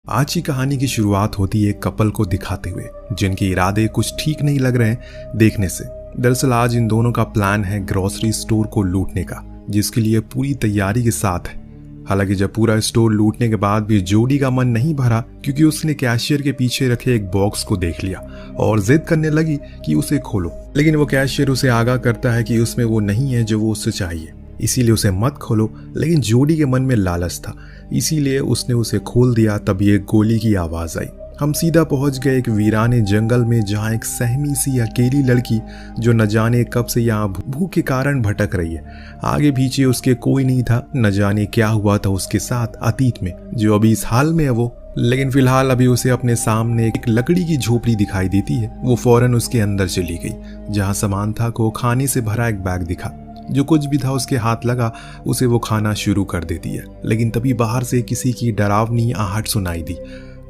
आज की कहानी की शुरुआत होती है एक कपल को दिखाते हुए जिनके इरादे कुछ ठीक नहीं लग रहे हैं देखने से। दरअसल आज इन दोनों का प्लान है ग्रोसरी स्टोर को लूटने का, जिसके लिए पूरी तैयारी के साथ है। हालांकि जब पूरा स्टोर लूटने के बाद भी जोडी का मन नहीं भरा, क्योंकि उसने कैशियर के पीछे रखे एक बॉक्स को देख लिया और जिद करने लगी कि उसे खोलो। लेकिन वो कैशियर उसे आगाह करता है कि उसमें वो नहीं है जो वो उससे चाहिए, इसीलिए उसे मत खोलो। लेकिन जोडी के मन में लालच था, इसीलिए उसने उसे खोल दिया। तभी एक गोली की आवाज आई। हम सीधा पहुंच गए एक वीराने जंगल में, जहां एक सहमी सी अकेली लड़की जो न जाने कब से यहाँ भूख के कारण भटक रही है। आगे पीछे उसके कोई नहीं था, न जाने क्या हुआ था उसके साथ अतीत में, जो अभी इस हाल में है वो। लेकिन फिलहाल अभी उसे अपने सामने एक लकड़ी की झोपड़ी दिखाई देती है। वो फौरन उसके अंदर चली गई, जहाँ समांथा को खाने से भरा एक बैग दिखा। जो कुछ भी था उसके हाथ लगा, उसे वो खाना शुरू कर देती है। लेकिन तभी बाहर से किसी की डरावनी आहट सुनाई दी।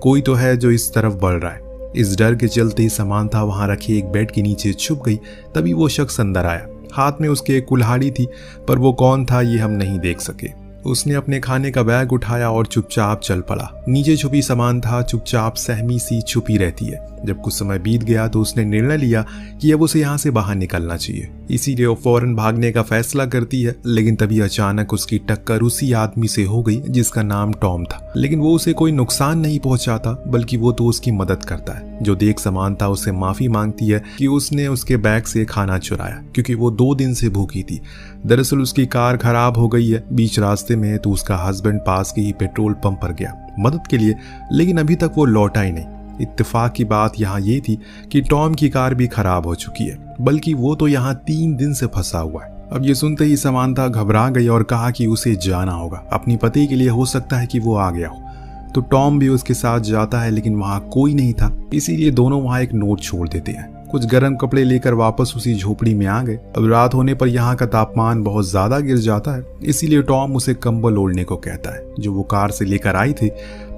कोई तो है जो इस तरफ बढ़ रहा है। इस डर के चलते ही समांथा वहां रखे एक बेड के नीचे छुप गई। तभी वो शख्स अंदर आया। हाथ में उसके एक कुल्हाड़ी थी, पर वो कौन था ये हम नहीं देख सके। उसने अपने खाने का बैग उठाया और चुपचाप चल पड़ा। नीचे छुपी समांथा चुपचाप सहमी सी छुपी रहती है। जब कुछ समय बीत गया तो उसने निर्णय लिया कि अब उसे यहाँ से बाहर निकलना चाहिए, इसीलिए वो फौरन भागने का फैसला करती है। लेकिन तभी अचानक उसकी टक्कर उसी आदमी से हो गई जिसका नाम टॉम था। लेकिन वो उसे कोई नुकसान नहीं पहुंचाता, बल्कि वो तो उसकी मदद करता है। जो देख समांथा उससे माफी मांगती है कि उसने उसके बैग से खाना चुराया, क्योंकि वो 2 दिन से भूखी थी। दरअसल उसकी कार खराब हो गई है बीच रास्ते में, तो उसका हस्बैंड पास के ही पेट्रोल पंप पर गया मदद के लिए, लेकिन अभी तक वो लौटा ही नहीं। इत्तेफाक की बात यहाँ ये थी कि टॉम की कार भी खराब हो चुकी है, बल्कि वो तो यहाँ 3 दिन से फंसा हुआ है। अब ये सुनते ही समांथा घबरा गई और कहा कि उसे जाना होगा अपनी पति के लिए, हो सकता है कि वो आ गया हो। तो टॉम भी उसके साथ जाता है, लेकिन वहाँ कोई नहीं था, इसीलिए दोनों वहाँ एक नोट छोड़ देते हैं। कुछ गर्म कपड़े लेकर वापस उसी झोपड़ी में आ गए। अब रात होने पर यहाँ का तापमान बहुत ज्यादा गिर जाता है, इसीलिए टॉम उसे कंबल ओढ़ने को कहता है, जो वो कार से लेकर आई थी।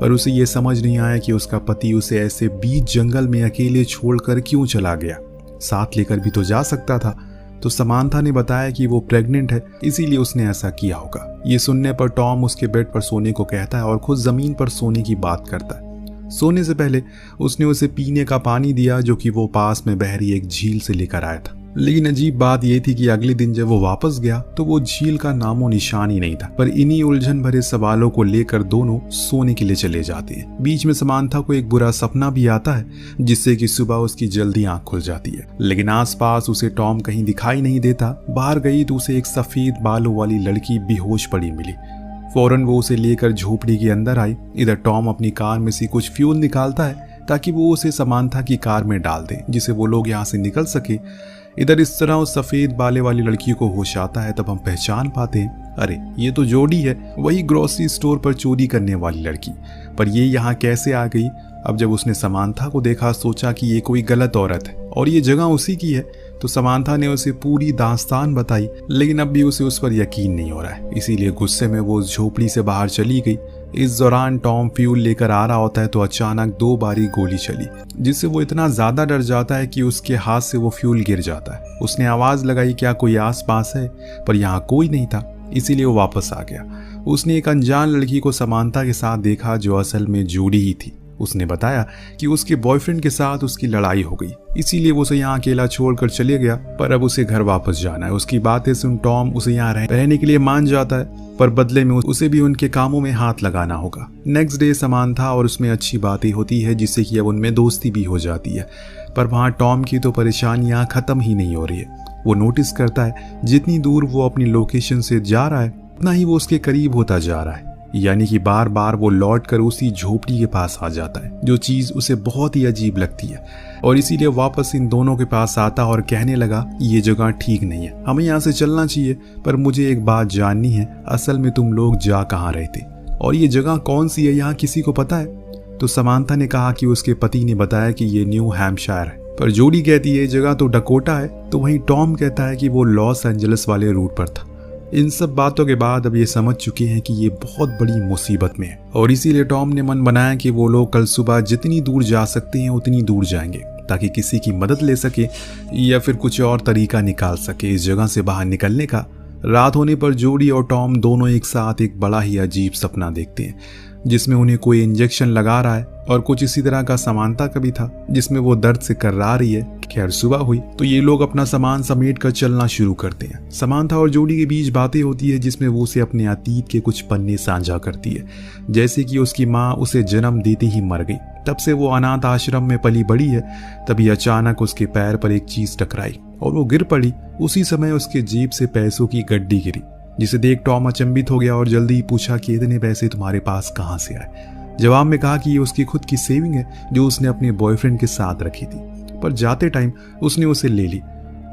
पर उसे ये समझ नहीं आया कि उसका पति उसे ऐसे बीच जंगल में अकेले छोड़कर क्यों चला गया। साथ लेकर भी तो जा सकता था। तो समांथा ने बताया कि वो प्रेग्नेंट है, इसीलिए उसने ऐसा किया होगा। ये सुनने पर टॉम उसके बेड पर सोने को कहता है और खुद जमीन पर सोने की बात करता है। सोने से पहले उसने उसे पीने का पानी दिया, जो कि वो पास में बह रही एक झील से लेकर आया था। लेकिन अजीब बात यह थी कि अगले दिन जब वो वापस गया तो वो झील का नामो निशान ही नहीं था। पर इन्हीं उलझन भरे सवालों को लेकर दोनों सोने के लिए चले जाते हैं। बीच में समांथा को एक बुरा सपना भी आता है, जिससे कि सुबह उसकी जल्दी आंख खुल जाती है। लेकिन आसपास उसे टॉम कहीं दिखाई नहीं देता। बाहर गई तो उसे एक सफेद बालों वाली लड़की बेहोश पड़ी मिली। फौरन वो उसे लेकर झोपड़ी के अंदर आई। इधर टॉम अपनी कार में से कुछ फ्यूल निकालता है ताकि वो उसे समांथा की कार में डाल दे, जिससे वो लोग यहाँ से निकल सके। इधर इस तरह उस सफेद बाले वाली लड़की को होश आता है। तब हम पहचान पाते हैं, अरे ये तो जोडी है, वही ग्रोसरी स्टोर पर चोरी करने वाली लड़की। पर ये यहाँ कैसे आ गई? अब जब उसने समांथा को देखा, सोचा कि ये कोई गलत औरत है और ये जगह उसी की है। तो समांथा ने उसे पूरी दास्तान बताई, लेकिन अब भी उसे उस पर यकीन नहीं हो रहा है, इसीलिए गुस्से में वो झोपड़ी से बाहर चली गई। इस दौरान टॉम फ्यूल लेकर आ रहा होता है तो अचानक 2 बारी गोली चली, जिससे वो इतना ज्यादा डर जाता है कि उसके हाथ से वो फ्यूल गिर जाता है। उसने आवाज लगाई, क्या कोई आस पास है? पर यहाँ कोई नहीं था, इसीलिए वो वापस आ गया। उसने एक अनजान लड़की को समांथा के साथ देखा, जो असल में जोडी ही थी। उसने बताया कि उसके बॉयफ्रेंड के साथ उसकी लड़ाई हो गई, इसीलिए वो उसे यहाँ अकेला छोड़कर चले गया। पर अब उसे घर वापस जाना है। उसकी बातें सुन टॉम उसे यहाँ रहने के लिए मान जाता है, पर बदले में उसे भी उनके कामों में हाथ लगाना होगा। नेक्स्ट डे समांथा और उसमें अच्छी बातें होती है, जिससे कि अब उनमें दोस्ती भी हो जाती है। पर वहाँ टॉम की तो परेशानियाँ खत्म ही नहीं हो रही है। वो नोटिस करता है जितनी दूर वो अपनी लोकेशन से जा रहा है, उतना ही वो उसके करीब होता जा रहा है। यानी कि बार बार वो लौट कर उसी झोपड़ी के पास आ जाता है, जो चीज उसे बहुत ही अजीब लगती है। और इसीलिए वापस इन दोनों के पास आता और कहने लगा, ये जगह ठीक नहीं है, हमें यहाँ से चलना चाहिए। पर मुझे एक बात जाननी है, असल में तुम लोग जा कहाँ रहे थे और ये जगह कौन सी है, यहाँ किसी को पता है? तो समांथा ने कहा कि उसके पति ने बताया कि ये न्यू हैम्पशायर है। पर जोडी कहती है जगह तो डकोटा है। तो वहीं टॉम कहता है कि वो लॉस एंजलिस वाले रूट पर था। इन सब बातों के बाद अब ये समझ चुके हैं कि ये बहुत बड़ी मुसीबत में है, और इसीलिए टॉम ने मन बनाया कि वो लोग कल सुबह जितनी दूर जा सकते हैं उतनी दूर जाएंगे, ताकि किसी की मदद ले सके या फिर कुछ और तरीका निकाल सके इस जगह से बाहर निकलने का। रात होने पर जोडी और टॉम दोनों एक साथ एक बड़ा ही अजीब सपना देखते हैं। जिसमें उन्हें कोई इंजेक्शन लगा रहा है, और कुछ इसी तरह का समानता का भी था जिसमें वो दर्द से कर्रा रही है। खैर सुबह हुई तो ये लोग अपना सामान समेट कर चलना शुरू करते हैं। समानता और जोडी के बीच बातें होती है जिसमें वो उसे अपने अतीत के कुछ पन्ने साझा करती है, जैसे कि उसकी माँ उसे जन्म देते ही मर गई, तब से वो अनाथ आश्रम में पली बड़ी है। तभी अचानक उसके पैर पर एक चीज टकराई और वो गिर पड़ी। उसी समय उसके जेब से पैसों की गड्डी गिरी, जिसे देख टॉम अचंभित हो गया और जल्दी ही पूछा कि इतने पैसे तुम्हारे पास कहाँ से आए। जवाब में कहा कि ये उसकी खुद की सेविंग है जो उसने अपने बॉयफ्रेंड के साथ रखी थी, पर जाते टाइम उसने उसे ले ली।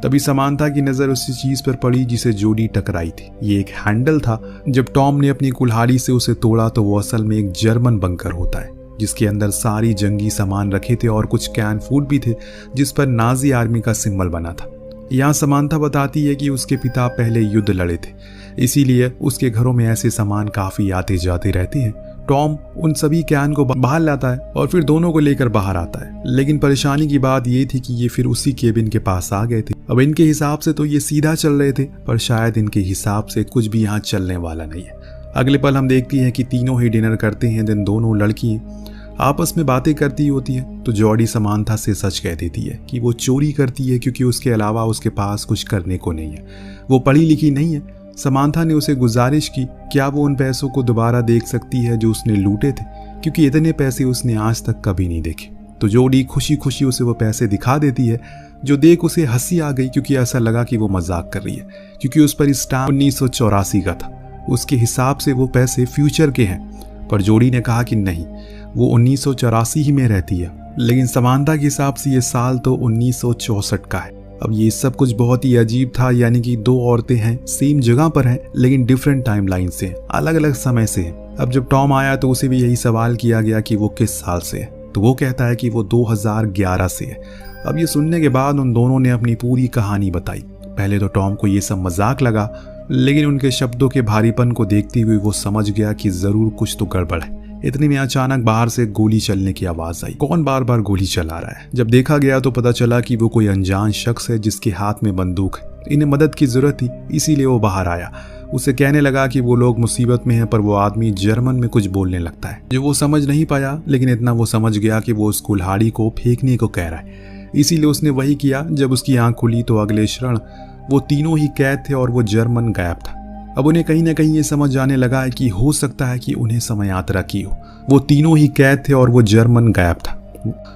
तभी समानता की नजर उसी चीज पर पड़ी जिसे जोडी टकराई थी। ये एक हैंडल था। जब टॉम ने अपनी कुल्हाड़ी से उसे तोड़ा तो वो असल में एक जर्मन बंकर होता है, जिसके अंदर सारी जंगी सामान रखे थे और कुछ कैन फूड भी थे जिस पर नाजी आर्मी का सिंबल बना था। यहाँ समानता बताती है कि उसके पिता पहले युद्ध लड़े थे, इसीलिए उसके घरों में ऐसे सामान काफी आते जाते रहते हैं। टॉम उन सभी कैन को बाहर लाता है और फिर दोनों को लेकर बाहर आता है, लेकिन परेशानी की बात ये थी कि ये फिर उसी केबिन के पास आ गए थे। अब इनके हिसाब से तो ये सीधा चल रहे थे, पर शायद इनके हिसाब से कुछ भी यहाँ चलने वाला नहीं है। अगले पल हम देखती हैं कि तीनों ही डिनर करते हैं। दिन दोनों लड़की आपस में बातें करती होती है तो जॉडी समानता से सच कह देती है कि वो चोरी करती है क्योंकि उसके अलावा उसके पास कुछ करने को नहीं है, वो पढ़ी लिखी नहीं है। समानता ने उसे गुजारिश की क्या वो उन पैसों को दोबारा देख सकती है जो उसने लूटे थे, क्योंकि इतने पैसे उसने आज तक कभी नहीं देखे। तो जॉडी खुशी खुशी उसे वो पैसे दिखा देती है, जो देख उसे हंसी आ गई क्योंकि ऐसा लगा कि वो मजाक कर रही है, क्योंकि उस पर स्टाम्प 1984 का था। उसके हिसाब से वो पैसे फ्यूचर के हैं, पर जॉडी ने कहा कि नहीं, वो 1984 ही में रहती है, लेकिन समानता के हिसाब से ये साल तो 1964 का है। अब ये सब कुछ बहुत ही अजीब था, यानी कि दो औरतें हैं, सेम जगह पर हैं, लेकिन डिफरेंट टाइमलाइन से, अलग अलग समय से हैं। अब जब टॉम आया तो उसे भी यही सवाल किया गया कि वो किस साल से है, तो वो कहता है कि वो 2011 से है। अब ये सुनने के बाद उन दोनों ने अपनी पूरी कहानी बताई। पहले तो टॉम को ये सब मजाक लगा, लेकिन उनके शब्दों के भारीपन को देखते हुए वो समझ गया कि जरूर कुछ तो गड़बड़ है। इतने में अचानक बाहर से गोली चलने की आवाज आई। कौन बार बार गोली चला रहा है? जब देखा गया तो पता चला कि वो कोई अनजान शख्स है जिसके हाथ में बंदूक है। इन्हें मदद की जरूरत थी, इसीलिए वो बाहर आया। उसे कहने लगा कि वो लोग मुसीबत में हैं, पर वो आदमी जर्मन में कुछ बोलने लगता है जो वो समझ नहीं पाया, लेकिन इतना वो समझ गया कि वो उस कुल्हाड़ी को फेंकने को कह रहा है। इसीलिए उसने वही किया। जब उसकी आंख खुली तो अगले क्षण वो तीनों ही कैद थे और वो जर्मन गायब था। अब उन्हें कहीं ना कहीं ये समझ जाने लगा है कि हो सकता है कि उन्हें समय यात्रा की हो। वो तीनों ही कैद थे और वो जर्मन गायब था।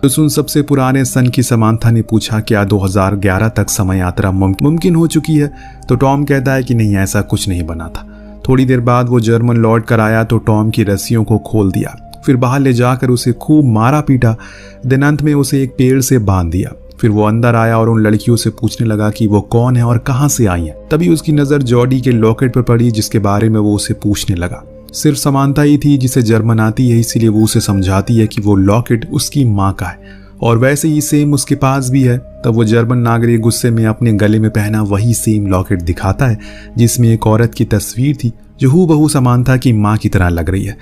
तो सुन सबसे पुराने सन की समानता ने पूछा क्या 2011 तक समय यात्रा मुमकिन हो चुकी है? तो टॉम कहता है कि नहीं, ऐसा कुछ नहीं बना था। थोड़ी देर बाद वो जर्मन लौट कर आया तो टॉम की रस्सियों को खोल दिया, फिर बाहर ले जाकर उसे खूब मारा पीटा। दिन अंत में उसे एक पेड़ से बांध दिया। फिर वो अंदर आया और उन लड़कियों से पूछने लगा कि वो कौन है और कहां से आई हैं। तभी उसकी नजर जॉडी के लॉकेट पर पड़ी, जिसके बारे में वो उसे पूछने लगा। सिर्फ समानता ही थी जिसे जर्मन आती है, इसीलिए वो उसे समझाती है कि वो लॉकेट उसकी माँ का है और वैसे ही सेम उसके पास भी है। तब वो जर्मन नागरिक गुस्से में अपने गले में पहना वही सेम लॉकेट दिखाता है जिसमें एक औरत की तस्वीर थी जो हूबहू समानता की माँ की तरह लग रही है।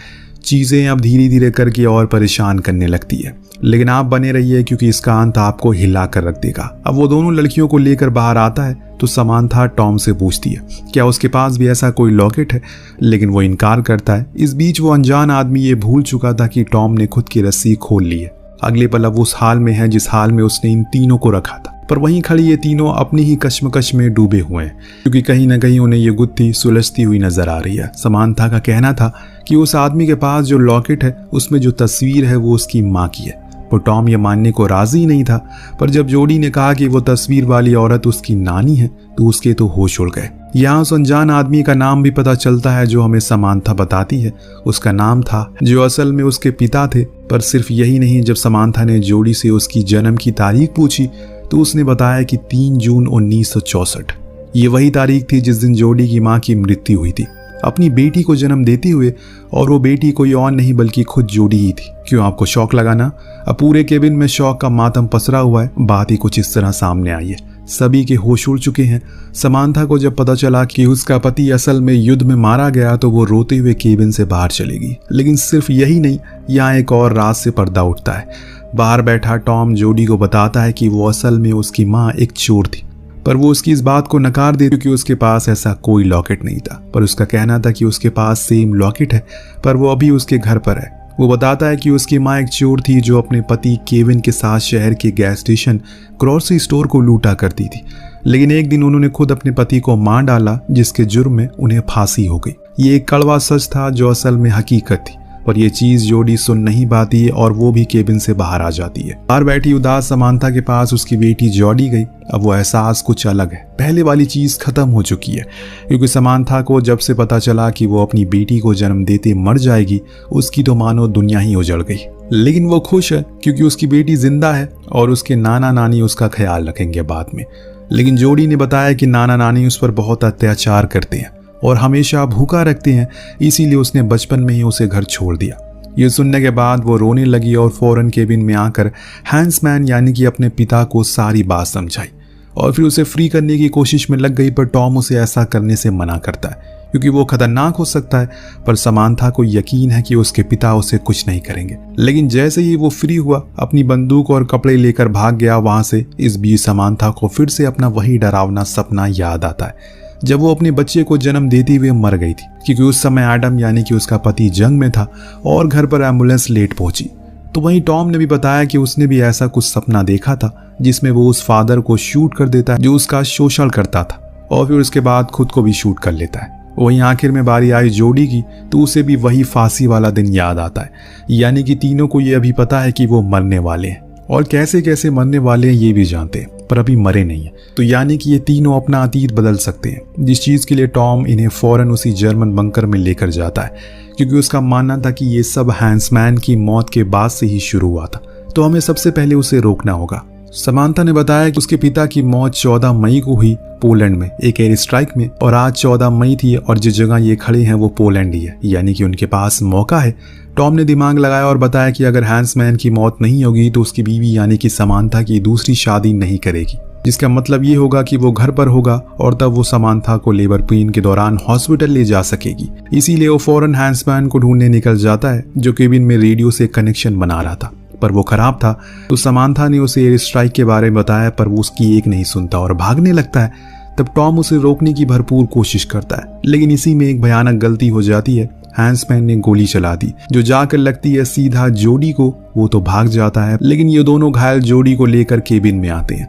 चीजें अब धीरे धीरे करके और परेशान करने लगती है, लेकिन आप बने रहिए क्योंकि इसका अंत आपको हिला कर रख देगा। अब वो दोनों लड़कियों को लेकर बाहर आता है तो समानता टॉम से पूछती है क्या उसके पास भी ऐसा कोई लॉकेट है, लेकिन वो इनकार करता है। इस बीच वो अनजान आदमी ये भूल चुका था कि टॉम ने खुद की रस्सी खोल ली है। अगले पल अब उस हाल में है जिस हाल में उसने इन तीनों को रखा था, पर वहीं खड़ी ये तीनों अपनी ही कश्मकश में डूबे हुए हैं, क्योंकि कहीं ना कहीं उन्हें ये गुत्थी सुलझती हुई नजर आ रही है। समानता का कहना था कि उस आदमी के पास जो लॉकेट है उसमें जो तस्वीर है वो उसकी माँ की है, पर टॉम ये मानने को राजी नहीं था। पर जब जॉडी ने कहा कि वो तस्वीर वाली औरत उसकी नानी है तो उसके तो होश उड़ गए। यहाँ उस अनजान आदमी का नाम भी पता चलता है जो हमें समानता बताती है। उसका नाम था जो असल में उसके पिता थे। पर सिर्फ यही नहीं, जब समानता ने जॉडी से उसकी जन्म की तारीख पूछी तो उसने बताया कि 3 जून 1964। ये वही तारीख थी जिस दिन जॉडी की माँ की मृत्यु हुई थी अपनी बेटी को जन्म देते हुए, और वो बेटी कोई और नहीं बल्कि खुद जॉडी ही थी। क्यों आपको शौक लगाना? अब पूरे केबिन में शौक का मातम पसरा हुआ है। बात ही कुछ इस तरह सामने आई है, सभी के होश उड़ चुके हैं। समानता को जब पता चला कि उसका पति असल में युद्ध में मारा गया तो वो रोते हुए केबिन से बाहर चलेगी। लेकिन सिर्फ यही नहीं, यहाँ एक और राज से पर्दा उठता है। बाहर बैठा टॉम जॉडी को बताता है कि वो असल में उसकी माँ एक चोर थी, पर वो उसकी इस बात को नकार दे क्योंकि उसके पास ऐसा कोई लॉकेट नहीं था। पर उसका कहना था कि उसके पास सेम लॉकेट है, पर वो अभी उसके घर पर है। वो बताता है कि उसकी माँ एक चोर थी जो अपने पति केविन के साथ शहर के गैस स्टेशन ग्रोसरी स्टोर को लूटा करती थी, लेकिन एक दिन उन्होंने खुद अपने पति को मार डाला, जिसके जुर्म में उन्हें फांसी हो गई। ये एक कड़वा सच था जो असल में हकीकत थी, पर यह चीज जोडी सुन नहीं पाती और वो भी केबिन से बाहर आ जाती है। बाहर बैठी उदास समांथा के पास उसकी बेटी जॉडी गई। अब वो एहसास कुछ अलग है, पहले वाली चीज खत्म हो चुकी है, क्योंकि समांथा को जब से पता चला कि वो अपनी बेटी को जन्म देते मर जाएगी, उसकी तो मानो दुनिया ही उजड़ गई। लेकिन वो खुश है क्योंकि उसकी बेटी जिंदा है और उसके नाना नानी उसका ख्याल रखेंगे बाद में। लेकिन जोडी ने बताया कि नाना नानी उस पर बहुत अत्याचार करते हैं और हमेशा भूखा रखते हैं, इसीलिए उसने बचपन में ही उसे घर छोड़ दिया। ये सुनने के बाद वो रोने लगी और फौरन केबिन में आकर हैंसमैन यानी कि अपने पिता को सारी बात समझाई और फिर उसे फ्री करने की कोशिश में लग गई। पर टॉम उसे ऐसा करने से मना करता है क्योंकि वो खतरनाक हो सकता है, पर समांथा को यकीन है कि उसके पिता उसे कुछ नहीं करेंगे। लेकिन जैसे ही वो फ्री हुआ, अपनी बंदूक और कपड़े लेकर भाग गया वहां से। इस बीच समांथा को फिर से अपना वही डरावना सपना याद आता है जब वो अपने बच्चे को जन्म देते हुए मर गई थी, क्योंकि उस समय एडम यानी कि उसका पति जंग में था और घर पर एम्बुलेंस लेट पहुंची। तो वहीं टॉम ने भी बताया कि उसने भी ऐसा कुछ सपना देखा था जिसमें वो उस फादर को शूट कर देता है जो उसका शोषण करता था और फिर उसके बाद खुद को भी शूट कर लेता है। वहीं आखिर में बारी आई जोडी की, तो उसे भी वही फांसी वाला दिन याद आता है। यानी कि तीनों को ये अभी पता है कि वो मरने वाले हैं और कैसे कैसे मरने वाले हैं ये भी जानते हैं, पर अभी मरे नहीं है। तो यानी कि ये तीनों अपना अतीत बदल सकते हैं, जिस चीज के लिए टॉम इन्हें फौरन उसी जर्मन बंकर में लेकर जाता है, क्योंकि उसका मानना था कि ये सब हैंसमैन की मौत के बाद से ही शुरू हुआ था। तो हमें सबसे पहले उसे रोकना होगा। समांथा ने बताया कि उसके पिता की मौत 14 मई को हुई पोलैंड में एक एयर स्ट्राइक में, और आज 14 मई थी और जिस जगह ये खड़े हैं वो पोलैंड ही है, यानी कि उनके पास मौका है। टॉम ने दिमाग लगाया और बताया कि अगर हैंसमैन की मौत नहीं होगी तो उसकी बीवी यानी कि समांथा की दूसरी शादी नहीं करेगी, जिसका मतलब ये होगा कि वो घर पर होगा और तब वो समांथा को लेबर पेन के दौरान हॉस्पिटल ले जा सकेगी। इसीलिए वो फौरन हैंसमैन को ढूंढने निकल जाता है जो केबिन में रेडियो से कनेक्शन बना रहा था, पर वो खराब था। तो समांथा ने उसे एयर स्ट्राइक के बारे में बताया, पर वो उसकी एक नहीं सुनता और भागने लगता है। तब टॉम उसे रोकने की भरपूर कोशिश करता है, लेकिन इसी में एक भयानक गलती हो जाती है। हैंसमैन ने गोली चला दी जो जाकर लगती है सीधा जोडी को। वो तो भाग जाता है, लेकिन ये दोनों घायल जोडी को लेकर केबिन में आते हैं।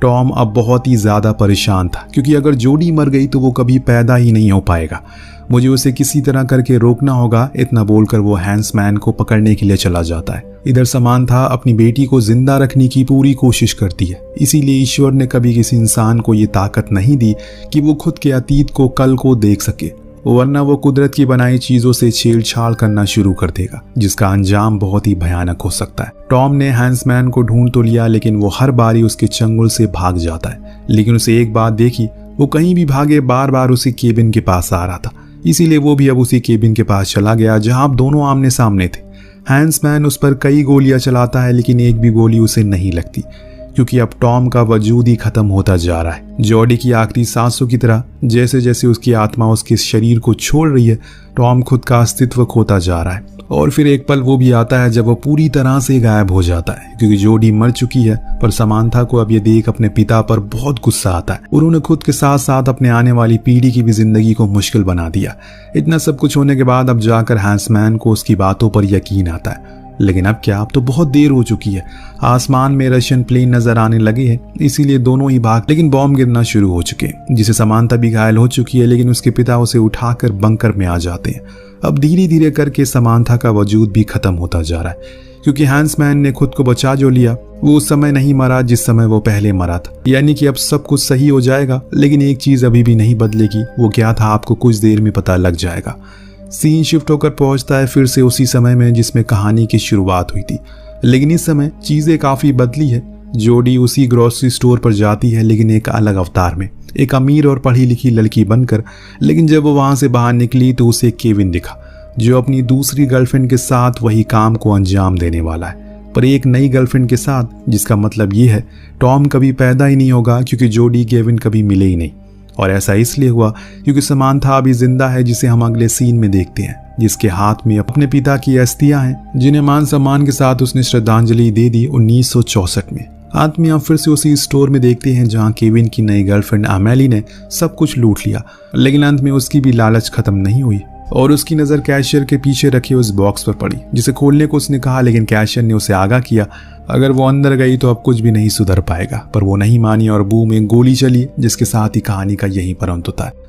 टॉम अब बहुत ही ज्यादा परेशान था, क्योंकि अगर जोडी मर गई तो वो कभी पैदा ही नहीं हो पाएगा। मुझे उसे किसी तरह करके रोकना होगा, इतना बोलकर वो हैंसमैन को पकड़ने के लिए चला जाता है। इधर समांथा अपनी बेटी को जिंदा रखने की पूरी कोशिश करती है, इसीलिए ईश्वर ने कभी किसी इंसान को ये ताकत नहीं दी कि वो खुद के अतीत को कल को देख सके, वरना वो कुदरत की बनाई चीजों से छेड़छाड़ करना शुरू कर देगा, जिसका अंजाम बहुत ही भयानक हो सकता है। टॉम ने हैंसमैन को ढूंढ तो लिया, लेकिन वो हर बारी उसके चंगुल से भाग जाता है। लेकिन उसे एक बात देखी, वो कहीं भी भागे बार बार उसी केबिन के पास आ रहा था, इसीलिए वो भी अब उसी केबिन के पास चला गया जहां अब दोनों आमने सामने थे। हैंसमैन उस पर कई गोलियां चलाता है, लेकिन एक भी गोली उसे नहीं लगती, क्योंकि अब टॉम का वजूद ही खत्म होता जा रहा है। जॉडी की आखिरी सांसों की तरह जैसे जैसे उसकी आत्मा उसके शरीर को छोड़ रही है, टॉम खुद का अस्तित्व खोता जा रहा है। और फिर एक पल वो भी आता है जब वो पूरी तरह से गायब हो जाता है, क्योंकि जोडी मर चुकी है। पर समांथा को अब ये देख अपने पिता पर बहुत गुस्सा आता है। उन्होंने खुद के साथ साथ अपने आने वाली पीढ़ी की भी जिंदगी को मुश्किल बना दिया। इतना सब कुछ होने के बाद अब जाकर हैंसमैन को उसकी बातों पर यकीन आता है। लेकिन अब क्या, अब तो बहुत देर हो चुकी है। आसमान में रशियन प्लेन नजर आने लगे हैं, इसीलिए दोनों ही भाग, लेकिन बॉम्ब गिरना शुरू हो चुके हैं, जिसे समांथा भी घायल हो चुकी है। लेकिन उसके पिता उसे उठाकर बंकर में आ जाते हैं। अब धीरे धीरे करके समांथा का वजूद भी खत्म होता जा रहा है, क्योंकि हैंसमैन ने खुद को बचा जो लिया, वो उस समय नहीं मरा जिस समय वो पहले मरा था। यानी कि अब सब कुछ सही हो जाएगा, लेकिन एक चीज अभी भी नहीं बदलेगी। वो क्या था आपको कुछ देर में पता लग जाएगा। सीन शिफ्ट होकर पहुंचता है फिर से उसी समय में जिसमें कहानी की शुरुआत हुई थी, लेकिन इस समय चीजें काफी बदली है। जोडी उसी ग्रोसरी स्टोर पर जाती है, लेकिन एक अलग अवतार में, एक अमीर और पढ़ी लिखी लड़की बनकर। लेकिन जब वो वहां से बाहर निकली तो उसे केविन दिखा, जो अपनी दूसरी गर्लफ्रेंड के साथ वही काम को अंजाम देने वाला है, पर एक नई गर्लफ्रेंड के साथ, जिसका मतलब ये है टॉम कभी पैदा ही नहीं होगा, क्योंकि जोडी केविन कभी मिले ही नहीं। और ऐसा इसलिए हुआ क्योंकि समांथा अभी जिंदा है, जिसे हम अगले सीन में देखते हैं, जिसके हाथ में अपने पिता की अस्थियां हैं, जिन्हें मान सम्मान के साथ उसने श्रद्धांजलि दे दी 1964 में। अंत में हम फिर से उसी स्टोर में देखते हैं जहां केविन की नई गर्लफ्रेंड अमेली ने सब कुछ लूट लिया, लेकिन अंत में उसकी भी लालच खत्म नहीं हुई और उसकी नज़र कैशियर के पीछे रखे उस बॉक्स पर पड़ी, जिसे खोलने को उसने कहा, लेकिन कैशियर ने उसे आगाह किया अगर वो अंदर गई तो अब कुछ भी नहीं सुधर पाएगा। पर वो नहीं मानी और बूम एक गोली चली, जिसके साथ ही कहानी का यही पर अंत होता है।